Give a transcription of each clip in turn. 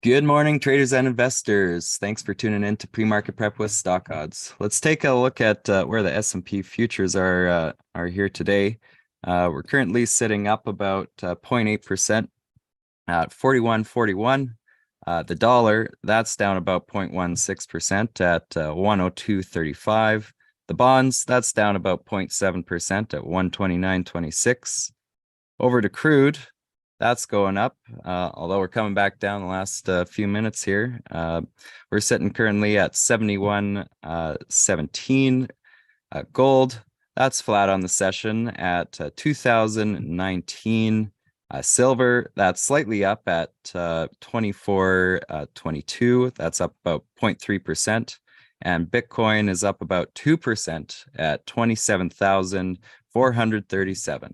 Good morning, traders and investors. Thanks for tuning in to Pre-Market Prep with StockOdds. Let's take a look at where the S&P futures are here today. We're currently sitting up about 0.8% at 41.41. The dollar, that's down about 0.16% at 102.35. The bonds, that's down about 0.7% at 129.26. Over to crude. That's going up, although we're coming back down the last few minutes here. We're sitting currently at 71.17. Gold, that's flat on the session at 2019. Silver, that's slightly up at 24.22. That's up about 0.3%. And Bitcoin is up about 2% at 27,437.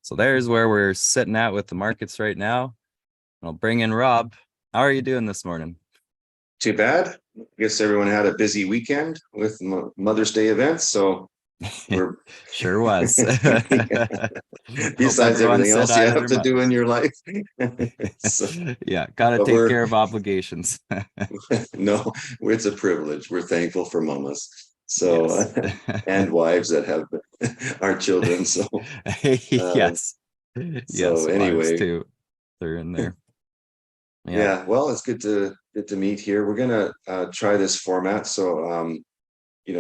So there's where we're sitting at with the markets right now. I'll bring in Rob. How are you doing this morning? Too bad. I guess everyone had a busy weekend with Mother's Day events, so we're Sure was. Hope besides everyone everything said else you hi to have their to do in mothers. your life. So, Yeah, gotta but take care of obligations. no, it's a privilege. We're thankful for mamas. So Yes. and wives that have our children. So uh, Yes. so Yes, wives anyway, too. They're in there. Yeah. yeah. Well, it's good to meet here. We're gonna try this format. So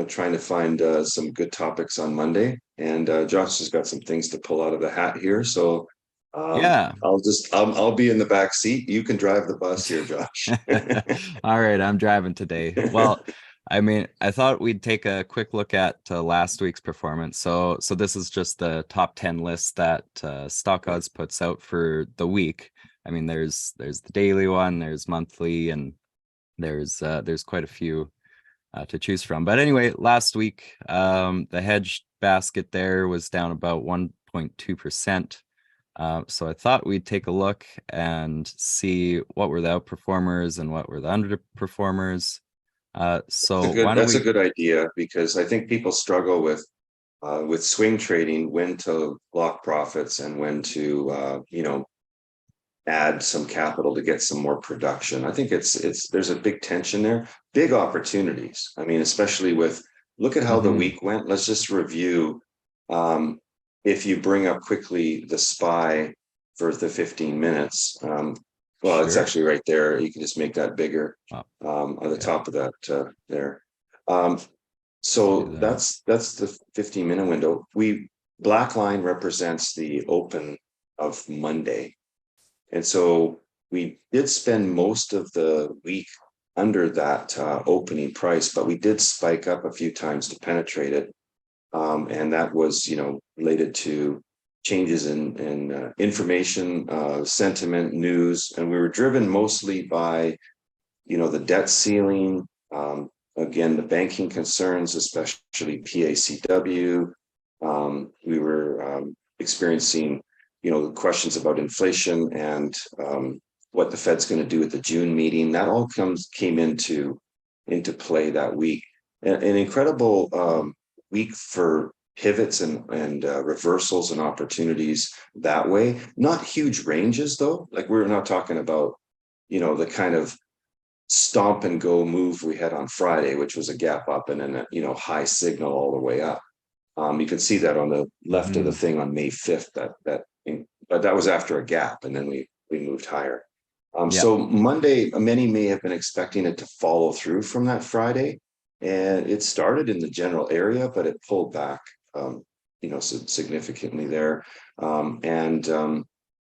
trying to find some good topics on Monday. And Josh has got some things to pull out of the hat here. So Yeah. I'll be in the back seat. You can drive the bus here, Josh. All right, I'm driving today. Well, I mean, I thought we'd take a quick look at last week's performance. So this is just the top 10 list that StockOdds puts out for the week. I mean, there's the daily one, there's monthly, and there's quite a few to choose from. But anyway, last week, the hedge basket there was down about 1.2%. So I thought we'd take a look and see what were the outperformers and what were the underperformers. So why don't That's a we? good idea because I think people struggle with swing trading, when to lock profits and when to add some capital to get some more production. I think it's there's a big tension there, big opportunities. I mean, especially with look at how the Mhm. week went. Let's just review. Um, if you bring up quickly the SPY for the 15 minutes, well, it's Sure. actually right there. You can just make that bigger Oh, on the yeah, top of that there. Um, let's do so that. that's the 15-minute window. Black line represents the open of Monday. And so we did spend most of the week under that opening price, but we did spike up a few times to penetrate it. And that was, related to changes in information, sentiment, news. And we were driven mostly by, the debt ceiling, again, the banking concerns, especially PACW. We were experiencing questions about inflation and what the Fed's going to do at the June meeting. That all came into play that week. An incredible week for pivots and reversals and opportunities that way. Not huge ranges though. Like we're not talking about the kind of stomp and go move we had on Friday, which was a gap up and then a high signal all the way up. You can see that on the left of the Mhm. thing on May 5th, but that was after a gap, and then we moved higher. Yeah. So Monday, many may have been expecting it to follow through from that Friday, and it started in the general area, but it pulled back, significantly there. The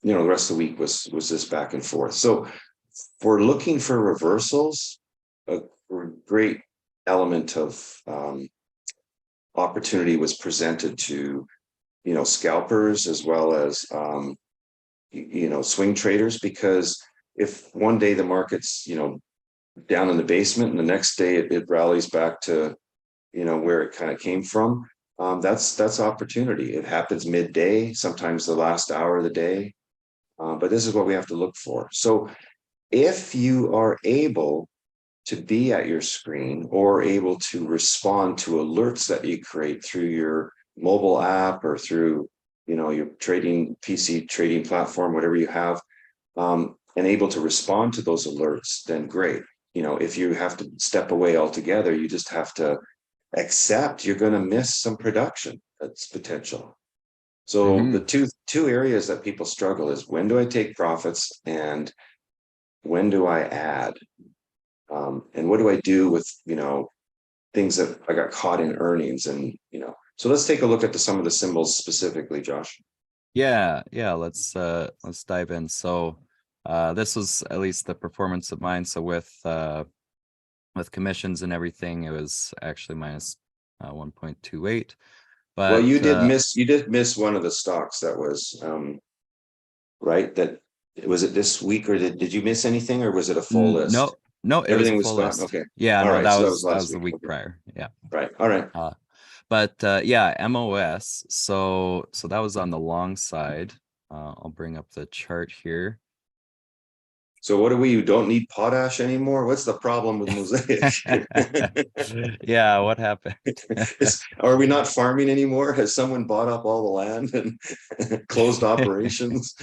rest of the week was this back and forth. So if we're looking for reversals, a great element of opportunity was presented to scalpers as well as swing traders, because if one day the market's down in the basement and the next day it rallies back to where it kind of came from, that's opportunity. It happens midday, sometimes the last hour of the day, but this is what we have to look for. So if you are able to be at your screen or able to respond to alerts that you create through your mobile app or through your trading PC trading platform, whatever you have, and able to respond to those alerts, then great. If you have to step away altogether, you just have to accept you're going to miss some production that's potential. So the two areas that people struggle is, when do I take profits and when do I add? And what do I do with, things that I got caught in earnings? And, so let's take a look at some of the symbols specifically, Josh. Yeah, let's dive in. So this was at least the performance of mine. So with commissions and everything, it was actually minus 1.28. But well, you did miss one of the stocks that was right. That was it this week, or did you miss anything, or was it a full list? No, it was a Everything was full gone. list. Okay. Yeah, All no, right. So that was that last was the week. week Okay. prior. Yeah. Right. All right. But yeah, MOS. So that was on the long side. I'll bring up the chart here. So what do we? You don't need potash anymore? What's the problem with Mosaic? Yeah, what happened? Are we not farming anymore? Has someone bought up all the land and closed operations?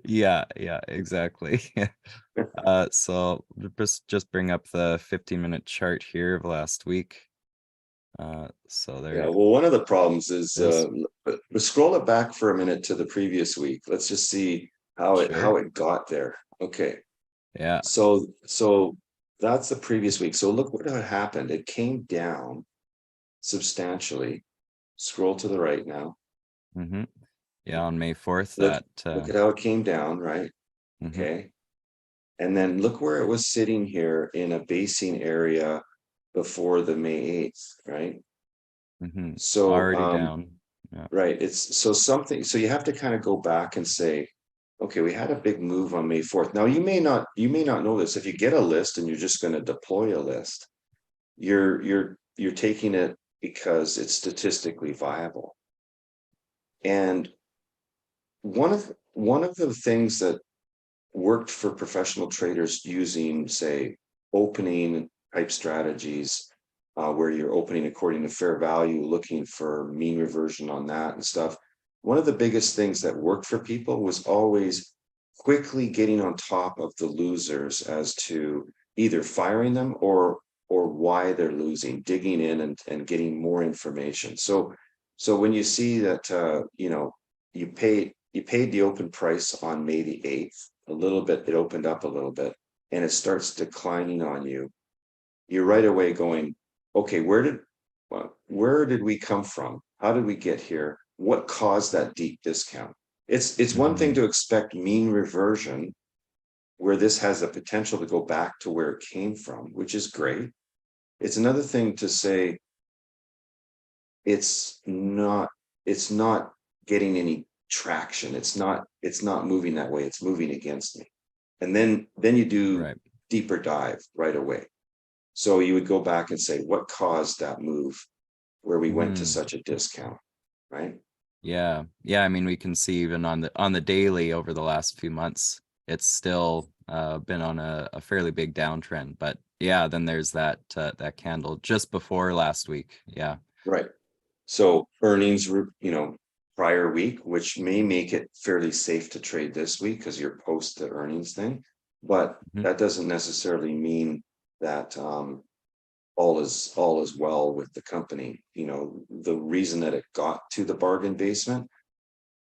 Yeah, exactly. So just bring up the 15-minute chart here of last week. So there. Yeah, well, one of the problems is Yes. scroll it back for a minute to the previous week. Let's just see how it got there. Okay. Yeah. So that's the previous week. So look what had happened. It came down substantially. Scroll to the right now. Yeah, on May 4th. Look at how it came down, right? Okay. And then look where it was sitting here in a basing area before the May 8th, right? So already down. Yeah. right. It's so something. So you have to kind of go back and say, okay, we had a big move on May 4th. Now you may not know this. If you get a list and you're just going to deploy a list, you're taking it because it's statistically viable. And one of the things that worked for professional traders using, say, opening type strategies, where you're opening according to fair value, looking for mean reversion on that and stuff. One of the biggest things that worked for people was always quickly getting on top of the losers as to either firing them or why they're losing, digging in and getting more information. So when you see that you paid the open price on May the 8th, a little bit, it opened up a little bit and it starts declining on you, you're right away going, okay, where did we come from? How did we get here? What caused that deep discount? It's one thing to expect mean reversion where this has the potential to go back to where it came from, which is great. It's another thing to say it's not getting any traction. It's not moving that way. It's moving against me. And then you do deeper dive right away. So you would go back and say, what caused that move where we went to such a discount, right? Yeah. I mean, we can see even on the daily over the last few months, it's still been on a fairly big downtrend. But yeah, then there's that candle just before last week. Yeah. Right. So earnings were, prior week, which may make it fairly safe to trade this week because you're post the earnings thing. But that doesn't necessarily mean that all is well with the company. The reason that it got to the bargain basement,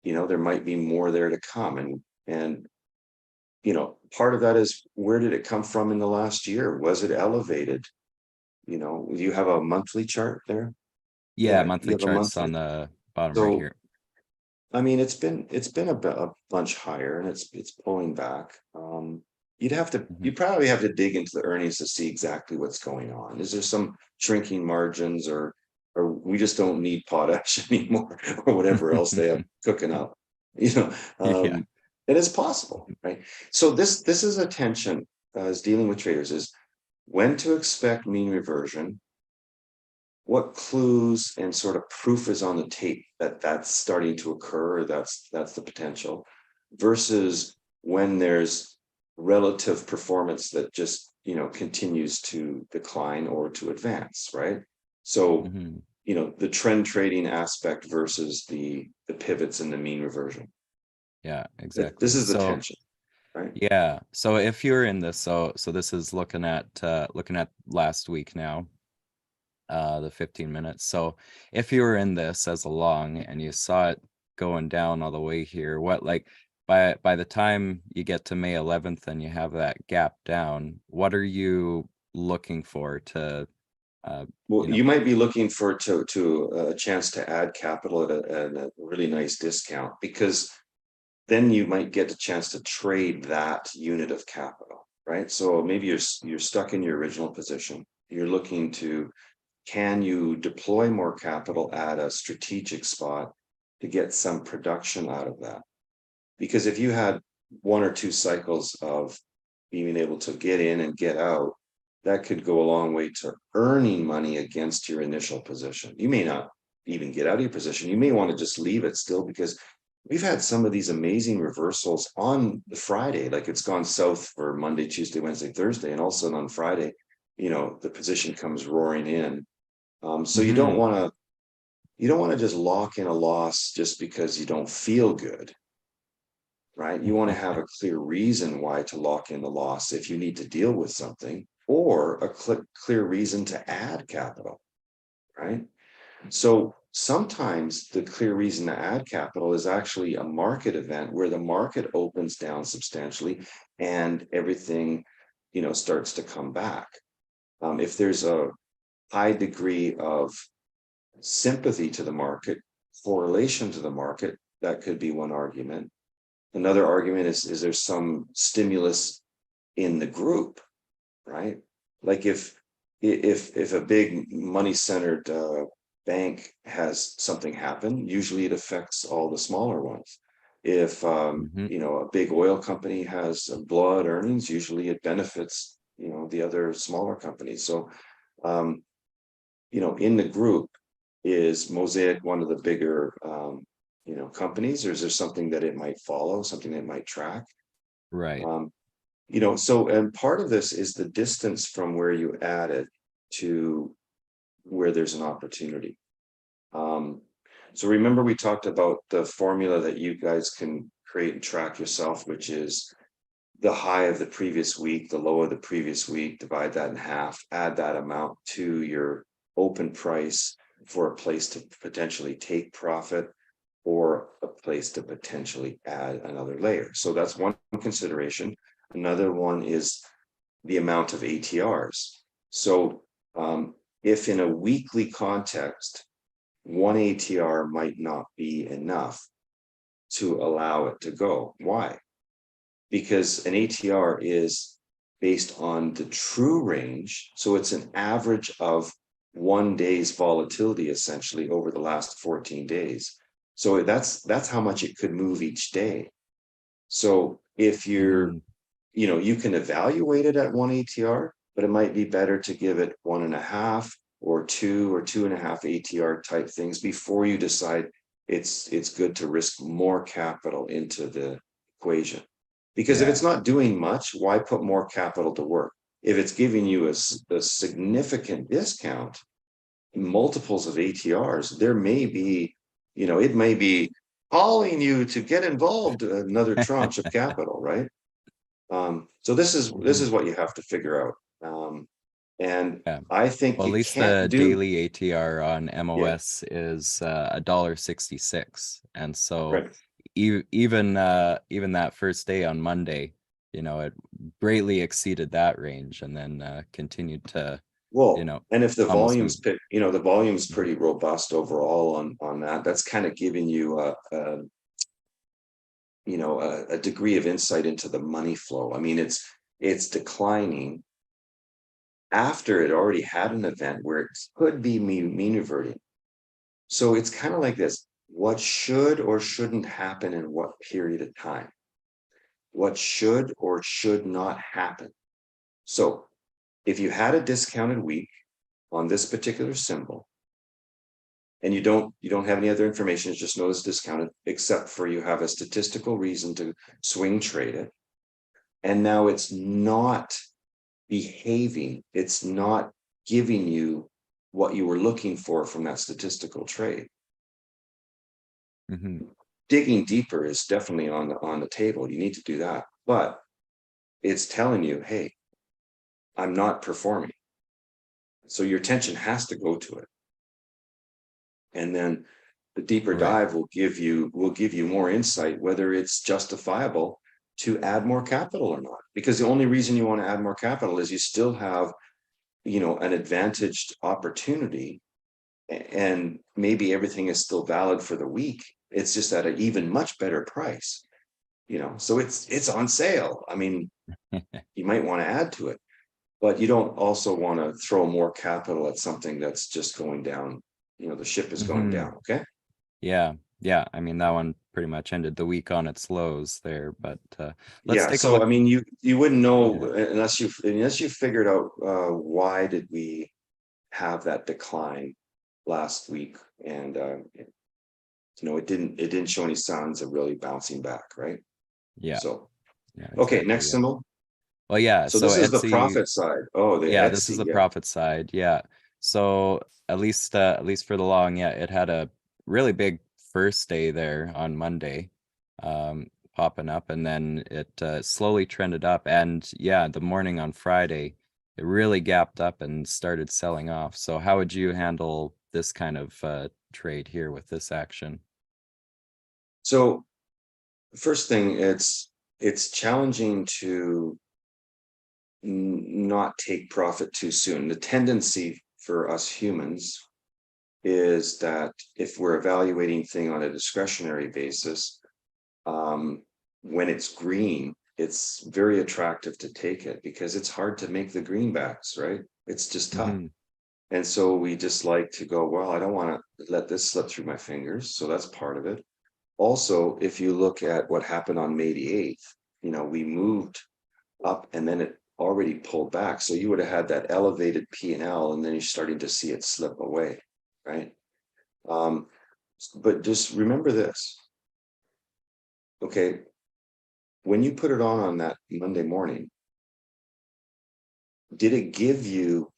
there might be more there to come. And part of that is, where did it come from in the last year? Was it elevated? You have a monthly chart there. Yeah, monthly charts on the bottom right here. I mean, it's been a bunch higher, and it's pulling back. You probably have to dig into the earnings to see exactly what's going on. Is there some shrinking margins, or we just don't need potash anymore, or whatever else they have cooking up? And it's possible, right? So this is a tension as dealing with traders, is when to expect mean reversion, what clues and sort of proof is on the tape that that's starting to occur, or that's the potential, versus when there's relative performance that just continues to decline or to advance, right? So the trend trading aspect versus the pivots and the mean reversion. Yeah, exactly. This is the tension. right? Yeah. So if you're in this, so this is looking at last week now, the 15 minutes. So if you were in this as a long and you saw it going down all the way here, what, like, by the time you get to May 11th and you have that gap down, what are you looking for to Well, you know? you might be looking for to a chance to add capital at a really nice discount, because then you might get a chance to trade that unit of capital, right? So maybe you're stuck in your original position. You're looking to, can you deploy more capital at a strategic spot to get some production out of that? Because if you had one or two cycles of being able to get in and get out, that could go a long way to earning money against your initial position. You may not even get out of your position. You may want to just leave it still, because we've had some of these amazing reversals on the Friday, like it's gone south for Monday, Tuesday, Wednesday, Thursday, and all of a sudden on Friday, the position comes roaring in. So you don't Mhm. want to just lock in a loss just because you don't feel good, right? You want to have a clear reason why to lock in the loss if you need to deal with something, or a clear reason to add capital, right? So sometimes the clear reason to add capital is actually a market event where the market opens down substantially and everything, starts to come back. If there's a high degree of sympathy to the market, correlation to the market, that could be one argument. Another argument is there some stimulus in the group, right? Like if a big money centered bank has something happen, usually it affects all the smaller ones. If Mhm. a big oil company has blowout earnings, usually it benefits the other smaller companies. So um, in the group, is Mosaic one of the bigger companies, or is there something that it might follow, something that it might track? Right. Um, so, and part of this is the distance from where you add it to where there's an opportunity. Um, so remember we talked about the formula that you guys can create and track yourself, which is the high of the previous week, the low of the previous week, divide that in half, add that amount to your open price for a place to potentially take profit, or a place to potentially add another layer. So that's one consideration. Another one is the amount of ATRs. So if in a weekly context, one ATR might not be enough to allow it to go. Why? Because an ATR is based on the true range. So it's an average of 1 day's volatility essentially over the last 14 days. So that's how much it could move each day. So if Mhm. you can evaluate it at one ATR, but it might be better to give it 1.5 or 2.5 ATR type things before you decide it's good to risk more capital into the equation. Because if it's Yeah. not doing much, why put more capital to work? If it's giving you a significant discount, multiples of ATRs, there may be, it may be calling you to get involved, another tranche of capital, right? So this is Mhm. what you have to figure out. And Yeah. I think Well, at you least can't the do, daily ATR on yeah, MOS is $1.66, and so right. even that first day on Monday, it greatly exceeded that range, and then continued to, you Well, know, and if the almost move. volume's Mhm. pretty robust overall on that, that's kind of giving you a degree of insight into the money flow. I mean, it's declining after it already had an event where it could be mean reverting. So it's kind of like this: what should or shouldn't happen in what period of time? What should or should not happen? So if you had a discounted week on this particular symbol, and you don't have any other information, it's just know it's discounted, except for you have a statistical reason to swing trade it, and now it's not behaving, it's not giving you what you were looking for from that statistical trade. Mhm. Digging deeper is definitely on the table. You need to do that. but it's telling you, hey, I'm not performing. So your attention has to go to it. And then the deeper Right. dive will give you more insight whether it's justifiable to add more capital or not. Because the only reason you want to add more capital is you still have, an advantaged opportunity, and maybe everything is still valid for the week. It's just at an even much better price. So it's on sale. I mean, you might want to add to it, but you don't also want to throw more capital at something that's just going down. The ship is going Hmm. down. Okay. Yeah. Yeah. I mean, that one pretty much ended the week on its lows there, but let's Yeah. take a So look. I mean, you wouldn't know Yeah. unless you figured out why did we have that decline last week, and it didn't show any signs of really bouncing back, right? Yeah. So Yeah, okay, exactly. next Yeah. symbol. Well, yeah. So So this is the Etsy, profit side. Oh, the yeah, this is Etsy. the Yeah. profit side. Yeah. So at least for the long, yeah, it had a really big first day there on Monday, popping up, and then it slowly trended up. And yeah, the morning on Friday, it really gapped up and started selling off. So how would you handle this kind of trade here with this action? So first thing, it's challenging to not take profit too soon. The tendency for us humans is that if we're evaluating thing on a discretionary basis, um, when it's green, it's very attractive to take it because it's hard to make the greenbacks, right? It's just tough. Hmm. And so we just like to go, well, I don't want to let this slip through my fingers. So that's part of it. Also, if you look at what happened on May the 8th, we moved up and then it already pulled back. So you would have had that elevated P&L and then you're starting to see it slip away, right? Um, but just remember this, okay? When you put it on that Monday morning, did it give you,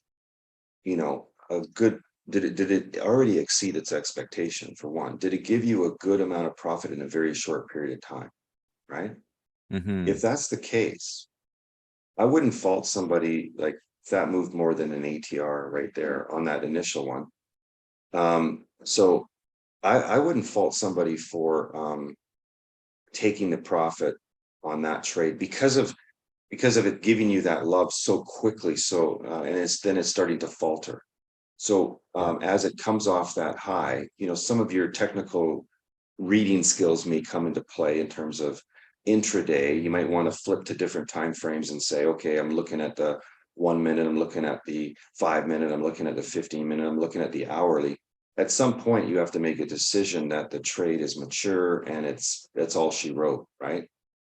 a good, did it already exceed its expectation for one? Did it give you a good amount of profit in a very short period of time, right? Hmm. If that's the case, I wouldn't fault somebody like if that moved more than an ATR right there on that initial one. So I wouldn't fault somebody for taking the profit on that trade because of it giving you that love so quickly. So and it's starting to falter. So Yeah. as it comes off that high, some of your technical reading skills may come into play in terms of intraday. You might want to flip to different time frames and say, okay, I'm looking at the 1 minute, I'm looking at the 5 minute, I'm looking at the 15 minute, I'm looking at the hourly. At some point, you have to make a decision that the trade is mature and that's all she wrote, right?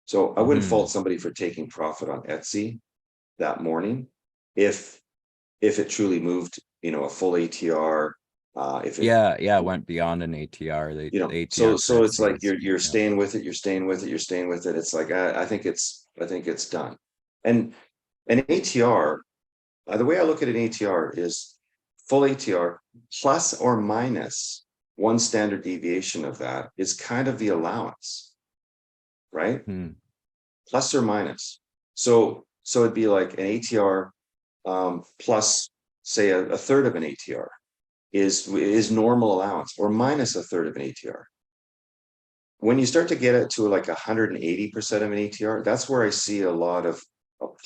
So I wouldn't Hmm. fault somebody for taking profit on Etsy that morning if it truly moved, a full ATR. If it Yeah, yeah, it went beyond an ATR. The so ATR for so it's Etsy like is, you're yeah. staying with it, you're staying with it, you're staying with it. It's like I think it's done. And an ATR, the way I look at an ATR is full ATR plus or minus one standard deviation of that is kind of the allowance, right? Hmm. Plus or minus. So it'd be like an ATR plus say a third of an ATR is normal allowance or minus a third of an ATR. When you start to get it to like 180% of an ATR, that's where I see a lot of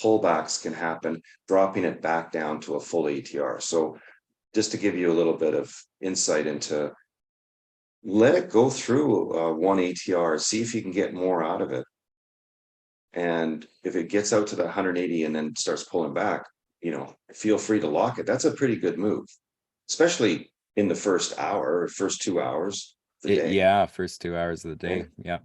pullbacks can happen, dropping it back down to a full ATR. So just to give you a little bit of insight into, let it go through one ATR, see if you can get more out of it. And if it gets out to the 180 and then starts pulling back, feel free to lock it. That's a pretty good move, especially in the first hour or first 2 hours of the day. Yeah, first 2 hours of the Okay. day. Yeah. Yep,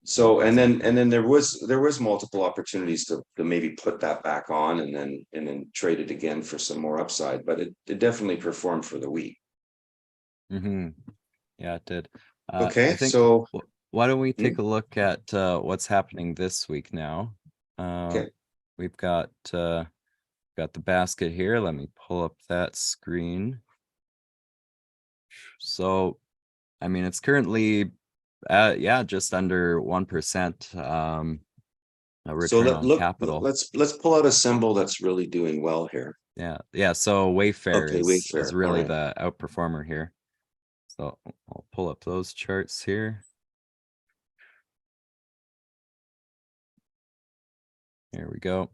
So and exactly. then there was multiple opportunities to maybe put that back on and then trade it again for some more upside, but it definitely performed for the week. Hmm. Yeah, it did. I Okay, think so why don't we hmm, take a look at what's happening this week now? Uh, okay, we've got the basket here. Let me pull up that screen. So, I mean, it's currently yeah, just under 1%. a So return on capital. let's pull out a symbol that's really doing well here. Yeah. So Wayfair Okay, is Wayfair. All really right. the outperformer here. So I'll pull up those charts here. Here we go.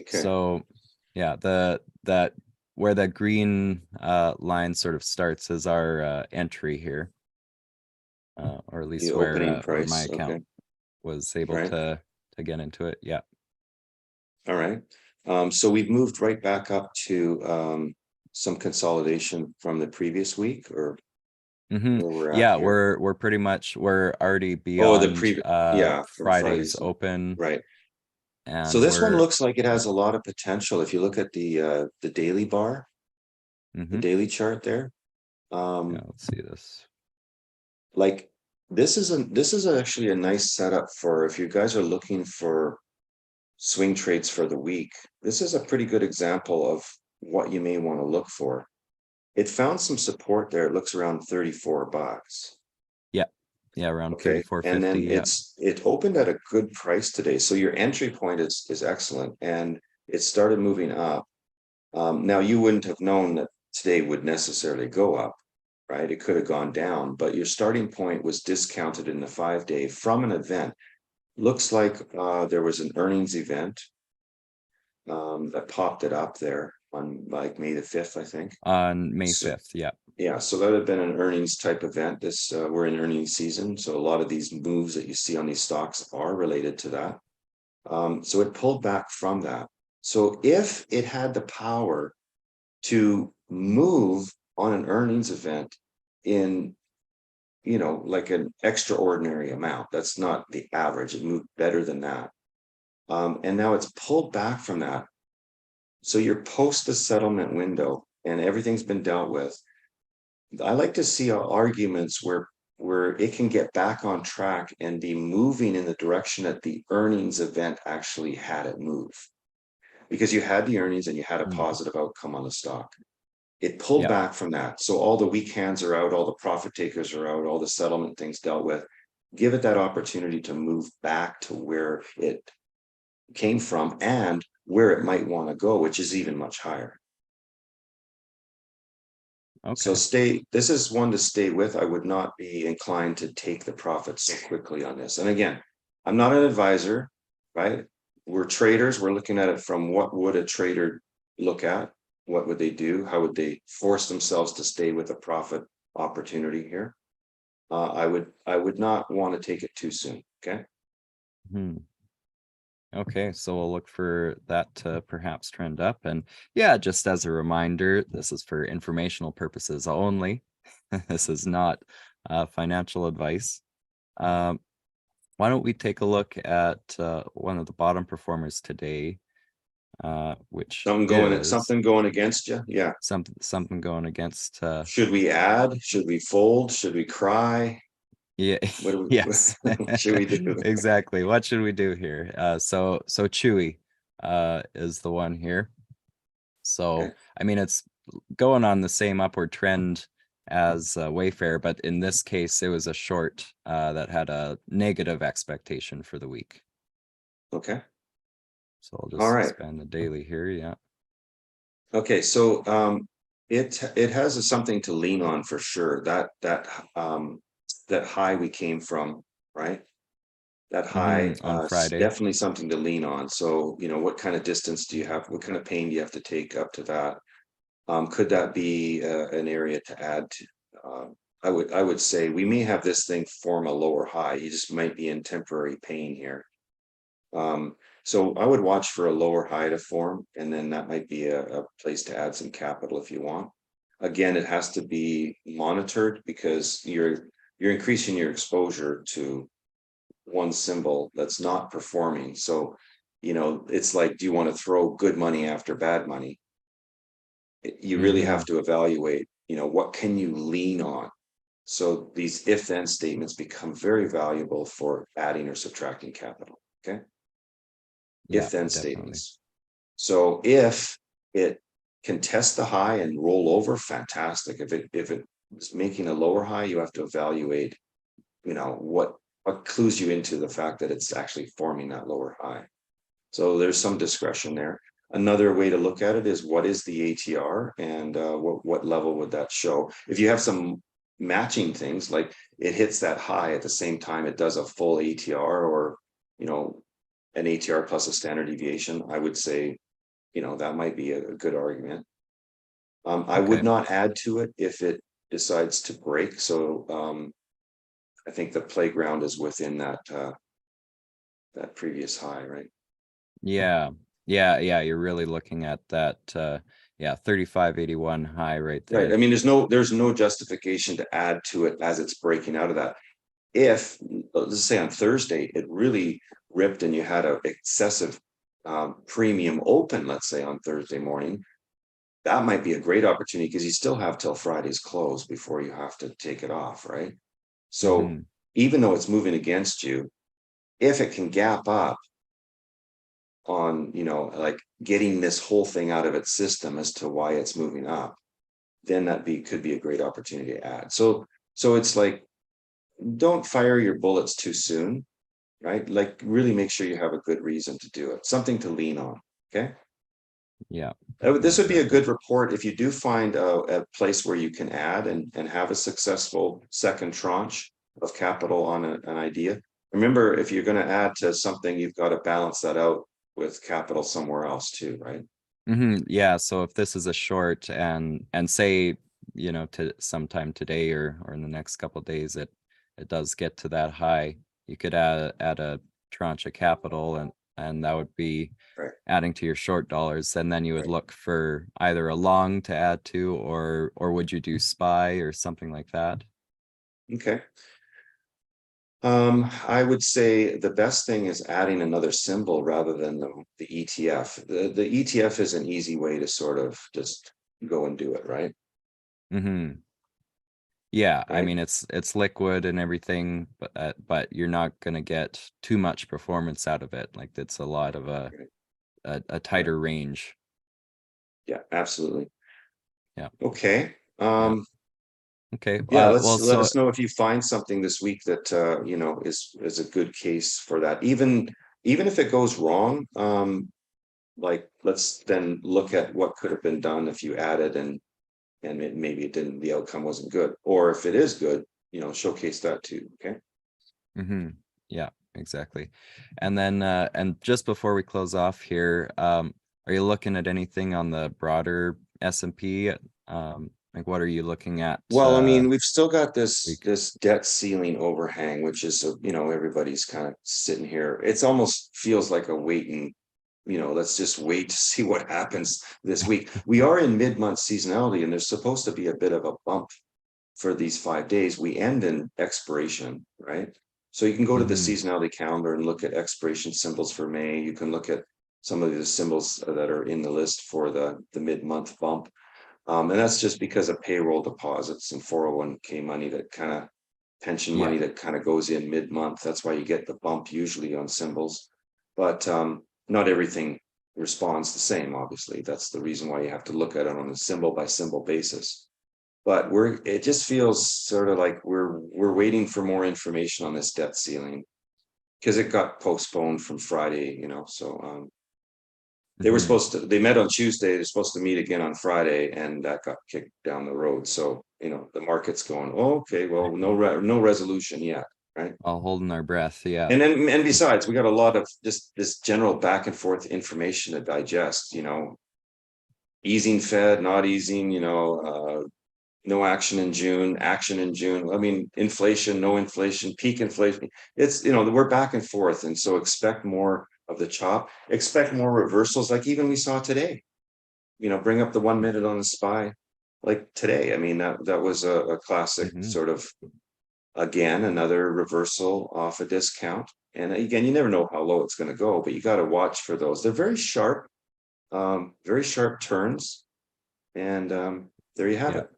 Okay. So yeah, that where that green line sort of starts is our entry here, or at The least opening where my price. Okay. account was able Right. to get into it. Yeah. All right. So we've moved right back up to some consolidation from the previous week, or Mm-hmm. where we're at Yeah, here. we're already Oh, the beyond previous, yeah, from Friday's Friday's, open, right. So and this one we're looks like it has a lot of potential. If you look at the daily bar, the mm-hmm. daily chart there, Yeah, let's see this. like this is actually a nice setup for if you guys are looking for swing trades for the week. This is a pretty good example of what you may want to look for. It found some support there. It looks around $34. Yeah, yeah, around Okay. And 34.50. then Yeah. it opened at a good price today. So your entry point is excellent. And it started moving up. Now you wouldn't have known that today would necessarily go up, right? It could have gone down, but your starting point was discounted in the 5-day from an event. Looks like there was an earnings event that popped it up there on like May the 5th, I think. On May So 5th. Yeah. yeah, so that would have been an earnings type event. This we're in earnings season, so a lot of these moves that you see on these stocks are related to that. So it pulled back from that. So if it had the power to move on an earnings event in, like an extraordinary amount, that's not the average. It moved better than that. And now it's pulled back from that. So you're post the settlement window and everything's been dealt with. I like to see arguments where it can get back on track and be moving in the direction that the earnings event actually had it move. Because you had the earnings and you had a Mm. positive outcome on the stock. It pulled Yeah. back from that. So all the weak hands are out, all the profit takers are out, all the settlement things dealt with. Give it that opportunity to move back to where it came from and where it might want to go, which is even much higher. So Okay. this is one to stay with. I would not be inclined to take the profit so quickly on this. And again, I'm not an advisor, right? We're traders. We're looking at it from what would a trader look at? What would they do? How would they force themselves to stay with a profit opportunity here? I would not want to take it too soon. Okay. Hmm. Okay, so we'll look for that to perhaps trend up. And yeah, just as a reminder, this is for informational purposes only. This is not financial advice. Why don't we take a look at one of the bottom performers today, which is Something going against you. Yeah. something going against Should we add? Should we fold? Should we cry? yeah. What do we, Yes. what should we do? Exactly. What should we do here? So Chewy is the one here. So Okay. I mean, it's going on the same upward trend as Wayfair, but in this case, it was a short that had a negative expectation for the week. Okay. So I'll All just right. expand the daily here. Yeah. Okay. So it has something to lean on for sure. That high we came from, right? That high On Friday. definitely something to lean on. So, what kind of distance do you have? What kind of pain do you have to take up to that? Could that be an area to add to? I would say we may have this thing form a lower high. You just might be in temporary pain here. So I would watch for a lower high to form, and then that might be a place to add some capital if you want. Again, it has to be monitored because you're increasing your exposure to one symbol that's not performing. So, it's like, do you want to throw good money after bad money? You really have to evaluate, what can you lean on? So these if then statements become very valuable for adding or subtracting capital. Okay. Yeah, If then definitely. statements. So if it can test the high and roll over, fantastic. If it is making a lower high, you have to evaluate, what what clues you into the fact that it's actually forming that lower high. So there's some discretion there. Another way to look at it is what is the ATR and what level would that show? If you have some matching things, like it hits that high at the same time it does a full ATR, or an ATR plus a standard deviation, I would say that might be a good argument. I would Okay. not add to it if it decides to break. So I think the playground is within that previous high, right? Yeah. Yeah. You're really looking at that 3581 high right Right. there. I mean, there's no justification to add to it as it's breaking out of that. If, let's say on Thursday, it really ripped and you had an excessive premium open, let's say on Thursday morning, that might be a great opportunity because you still have till Friday's close before you have to take it off, right? So Mhm. even though it's moving against you, if it can gap up on, like getting this whole thing out of its system as to why it's moving up, then could be a great opportunity to add. So it's like, don't fire your bullets too soon, right? Like really make sure you have a good reason to do it, something to lean on. Okay. Yeah. This would be a Exactly. good report if you do find a place where you can add and have a successful second tranche of capital on an idea. Remember, if you're going to add to something, you've got to balance that out with capital somewhere else too, right? Yeah. So if this is a short and say, to sometime today or in the next couple of days, it does get to that high, you could add a tranche of capital and that would be Right. adding to your short dollars. And then you would Right. look for either a long to add to or would you do SPY or something like that? Okay. I would say the best thing is adding another symbol rather than the ETF. The ETF is an easy way to sort of just go and do it, right? Hmm. Yeah, I Right. mean it's liquid and everything, but you're not gonna get too much performance out of it. Like it's a lot of Right. a Right. tighter range. Yeah, absolutely. Yeah, Okay. yeah. Okay. Yeah, Well, let so us know if you find something this week that is a good case for that. Even if it goes wrong, like let's then look at what could have been done if you added and maybe it didn't, the outcome wasn't good. Or if it is good, showcase that too. Okay. hmm yeah, exactly. And then and just before we close off here, are you looking at anything on the broader S&P? Like what are you looking at Well, I mean, we've still got week? this debt ceiling overhang, which is, everybody's kind of sitting here. It's almost feels like a waiting, let's just wait to see what happens this week. We are in mid-month seasonality, and there's supposed to be a bit of a bump for these 5 days. We end in expiration, right? So you can go to the Hmm. seasonality calendar and look at expiration symbols for May. You can look at some of the symbols that are in the list for the mid-month bump. And that's just because of payroll deposits and 401k money that kind of pension Yeah. money that kind of goes in mid-month. That's why you get the bump usually on symbols. But not everything responds the same, obviously. That's the reason why you have to look at it on a symbol by symbol basis. But it just feels sort of like we're waiting for more information on this debt ceiling because it got postponed from Friday, so Hmm. they met on Tuesday, they're supposed to meet again on Friday, and that got kicked down the road. So, the market's going, oh, okay, well, no resolution yet, right? All holding our breath. Yeah. And besides, we got a lot of just this general back and forth information to digest, easing Fed, not easing, no action in June, action in June. I mean, inflation, no inflation, peak inflation. It's, we're back and forth. And so expect more of the chop, expect more reversals like even we saw today. Bring up the 1 minute on the SPY like today. I mean, that was a classic Hmm. sort of, again, another reversal off a discount. And again, you never know how low it's going to go, but you got to watch for those. They're very sharp turns. And there you have Yeah. it.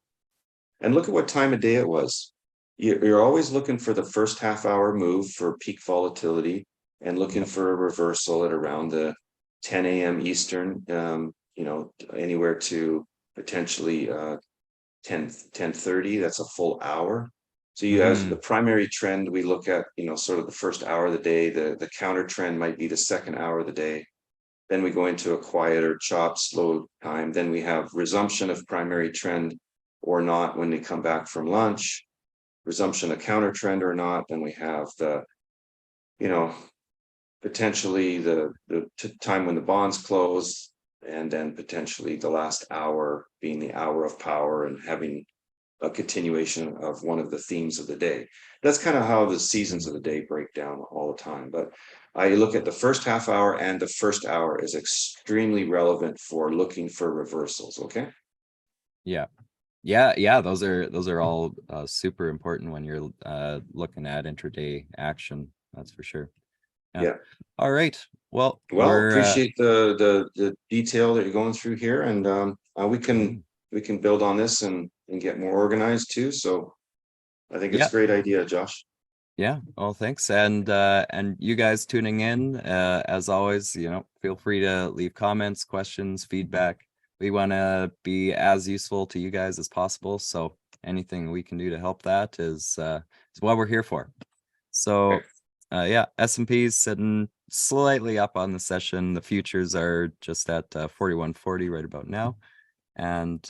And look at what time of day it was. You're always looking for the first half hour move for peak volatility and looking Yep. for a reversal at around the 10 a.m. Eastern, anywhere to potentially 10:30. That's a full hour. So you have the primary trend, we look at, sort of the first hour of the day, the counter trend might be the second hour of the day. Then we go into a quieter chop, slow time. Then we have resumption of primary trend or not when they come back from lunch, resumption of counter trend or not. Then we have the, potentially the time when the bonds close, and then potentially the last hour being the hour of power and having a continuation of one of the themes of the day. That's kind of how the seasons of the day break down all the time. But I look at the first half hour, and the first hour is extremely relevant for looking for reversals. Okay. Yeah. Those are all super important when you're looking at intraday action. That's for sure. Yeah. All right. Well, appreciate the detail that you're going through here, and we can build on this and get more organized too. So I think it's a great idea, Josh. Yeah. Well, thanks. And you guys tuning in, as always, feel free to leave comments, questions, feedback. We want to be as useful to you guys as possible. So anything we can do to help that is what we're here for. So S&P's sitting slightly up on the session. The futures are just at 41.40 right about now. And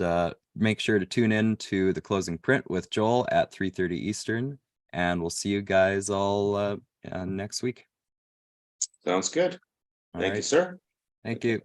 make sure to tune in to the closing print with Joel at 3:30 Eastern. And we'll see you guys all next week. Sounds good. Thank you, sir. Thank you.